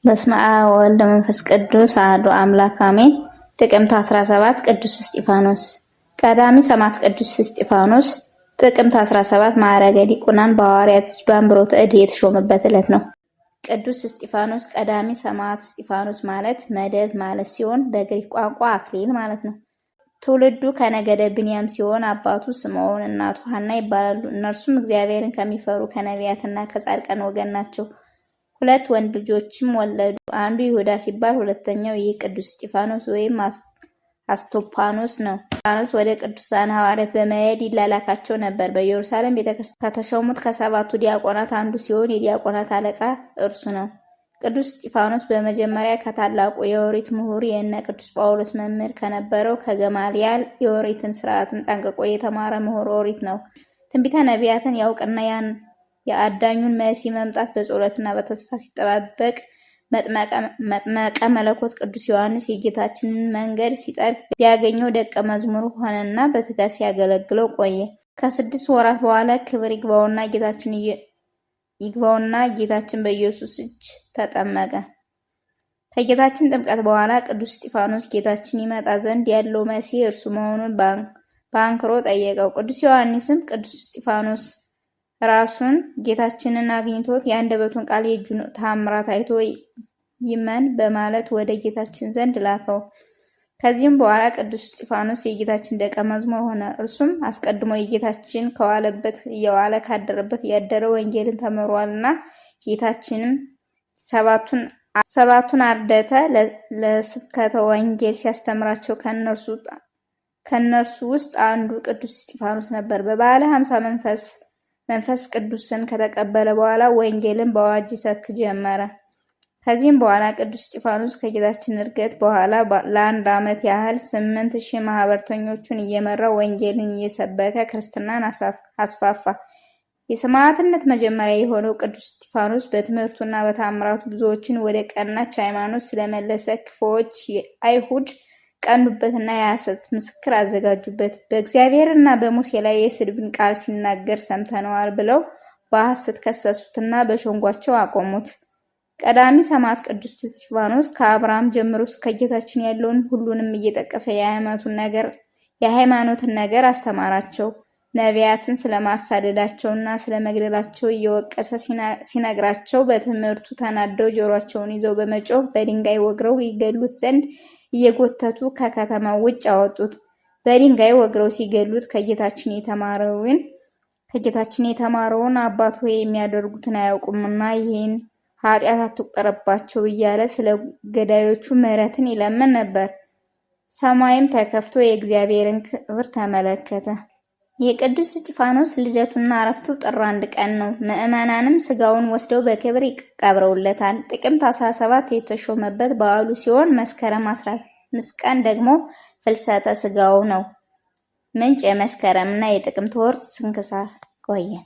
በስመ አብ ወወልድ ወመንፈስ ቅዱስ አሐዱ አምላክ አሜን። ጥቅምት 17 ቅዱስ እስጢፋኖስ። ቀዳሚ ሰማዕት ቅዱስ እስጢፋኖስ ጥቅምት 17 ማዕረገ ዲቁናን በሐዋርያት እጅ በአንብሮተ እድ የተሾመበት ዕለት ነው። ቅዱስ እስጢፋኖስ ቀዳሚ ሰማዕት እስጢፋኖስ ማለት መደብ ማለት ሲሆን በግሪክ ቋንቋ አክሊል ማለት ነው። ትውልዱ ከነገደ ብንያም ሲሆን አባቱ ስምዖን እናቱ ሐና ይባላሉ። እነርሱም እግዚአብሔርን ከሚፈሩ ከነቢያትና ከጻድቃን ወገን ናቸው። ሁለት ወንድ ልጆችም ወለዱ። አንዱ ይሁዳ ሲባል ሁለተኛው ይህ ቅዱስ እስጢፋኖስ ወይም አስቶፓኖስ ነው። እስጢፋኖስ ወደ ቅዱሳን ሐዋርያት በመሄድ ይላላካቸው ነበር። በኢየሩሳሌም ቤተክርስቲያን ከተሾሙት ከሰባቱ ዲያቆናት አንዱ ሲሆን የዲያቆናት አለቃ እርሱ ነው። ቅዱስ እስጢፋኖስ በመጀመሪያ ከታላቁ የኦሪት ምሁር የእነ ቅዱስ ጳውሎስ መምህር ከነበረው ከገማልያል የኦሪትን ሥርዓትን ጠንቅቆ የተማረ ምሁር ኦሪት ነው። ትንቢተ ነቢያትን ያውቅና የአዳኙን መሲህ መምጣት በጸሎትና በተስፋ ሲጠባበቅ መጥመቀ መለኮት ቅዱስ ዮሐንስ የጌታችንን መንገድ ሲጠርግ ቢያገኘው ደቀ መዝሙር ሆነና በትጋት ሲያገለግለው ቆየ። ከ6 ወራት በኋላ ክብር ይግባውና ጌታችን በኢየሱስ እጅ ተጠመቀ። ከጌታችን ጥምቀት በኋላ ቅዱስ እስጢፋኖስ ጌታችን ይመጣ ዘንድ ያለው መሲህ እርሱ መሆኑን በአንክሮ ጠየቀው። ቅዱስ ዮሐንስም ቅዱስ እስጢፋኖስ ራሱን ጌታችንን አግኝቶት የአንደበቱን ቃል የእጁን ተአምራት አይቶ ይመን በማለት ወደ ጌታችን ዘንድ ላከው። ከዚህም በኋላ ቅዱስ እስጢፋኖስ የጌታችን ደቀ መዝሙር ሆነ። እርሱም አስቀድሞ የጌታችን ከዋለበት እየዋለ ካደረበት እያደረ ወንጌልን ተምሯልና ጌታችንም ሰባቱን አርደተ ለስብከተ ወንጌል ሲያስተምራቸው ከእነርሱ ውስጥ አንዱ ቅዱስ እስጢፋኖስ ነበር። በበዓለ ሀምሳ መንፈስ ቅዱስን ከተቀበለ በኋላ ወንጌልን በአዋጅ ይሰብክ ጀመረ። ከዚህም በኋላ ቅዱስ እስጢፋኖስ ከጌታችን ዕርገት በኋላ ለ1 ዓመት ያህል 8,000 ማህበርተኞቹን እየመራ ወንጌልን እየሰበከ ክርስትናን አስፋፋ። የሰማዕትነት መጀመሪያ የሆነው ቅዱስ እስጢፋኖስ በትምህርቱና በተአምራቱ ብዙዎችን ወደ ቀናች ሃይማኖት ስለመለሰ ክፉዎች አይሁድ ቀኑበትና የሐሰት ምስክር አዘጋጁበት። በእግዚአብሔርና በሙሴ ላይ የስድብን ቃል ሲናገር ሰምተነዋል ብለው በሐሰት ከሰሱትና በሸንጓቸው አቆሙት። ቀዳሚ ሰማዕት ቅዱስ እስጢፋኖስ ከአብርሃም ጀምሮ እስከ ጌታችን ያለውን ሁሉንም እየጠቀሰ የሃይማኖትን ነገር አስተማራቸው። ነቢያትን ስለማሳደዳቸውና ስለመግደላቸው እየወቀሰ ሲነግራቸው በትምህርቱ ተናደው ጆሮአቸውን ይዘው በመጮህ በድንጋይ ወግረው ይገሉት ዘንድ እየጎተቱ ከከተማው ውጭ አወጡት። በድንጋይ ወግረው ሲገሉት ከጌታችን የተማረውን አባት ሆይ የሚያደርጉትን አያውቁምና ይህን ኃጢአት አትቁጠርባቸው እያለ ስለ ገዳዮቹ ምሕረትን ይለምን ነበር። ሰማይም ተከፍቶ የእግዚአብሔርን ክብር ተመለከተ። የቅዱስ እስጢፋኖስ ልደቱና ዕረፍቱ ጥር 1 ቀን ነው። ምዕመናንም ስጋውን ወስደው በክብር ቀብረውለታል። ጥቅምት 17 የተሾመበት በዓሉ ሲሆን መስከረም 15 ቀን ደግሞ ፍልሰተ ስጋው ነው። ምንጭ የመስከረምና የጥቅምት ወር ስንክሳር። ቆየን።